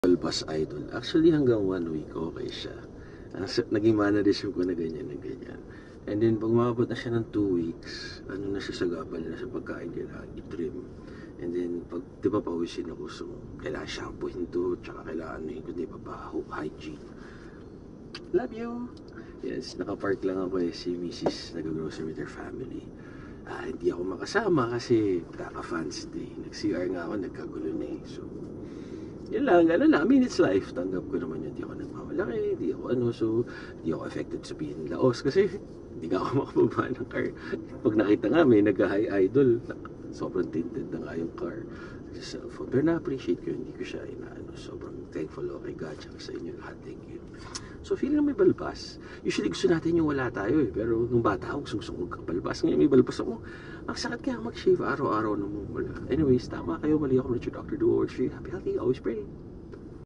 Balbas Idol. Actually, hanggang 1 week, okay siya. Naging mannerism ko na ganyan na ganyan. And then, pag umabot na siya ng 2 weeks, ano na siya sa gabal na sa pagkain, kailangan i-trim. And then, pag, di ba pawisin ako, so, kailangan shampoohin to, tsaka kailangan na kundi pa hygiene. Love you! Yes, nakapark lang ako si Mrs. nag-grocery with her family. Hindi ako makasama kasi kaka-fans day. Nag-CR nga ako, nagkagulo na eh. So, yun lang, ano na, I mean, it's life. Tanggap ko naman yun, di ako nagmamalaki, di ako so, di ako affected sabihin laos kasi hindi nga ako makababa ng car. Pag nakita nga, may nag-high idol, sobrang tinted na nga yung car sa cellphone. Pero na-appreciate ko, hindi ko siya sobrang thankful ako kay God sa inyo lahat, thank you. So, feeling na may balbas. Usually gusto natin yung wala tayo eh, pero nung bata ako, gusto ko magkabalbas. Ngayon may balbas ako. Ang sakit kaya mag-shave araw-araw nung wala. Anyways, tama kayo, mali ako. Richard Dr. Duo, works for you. Happy, healthy, always pray.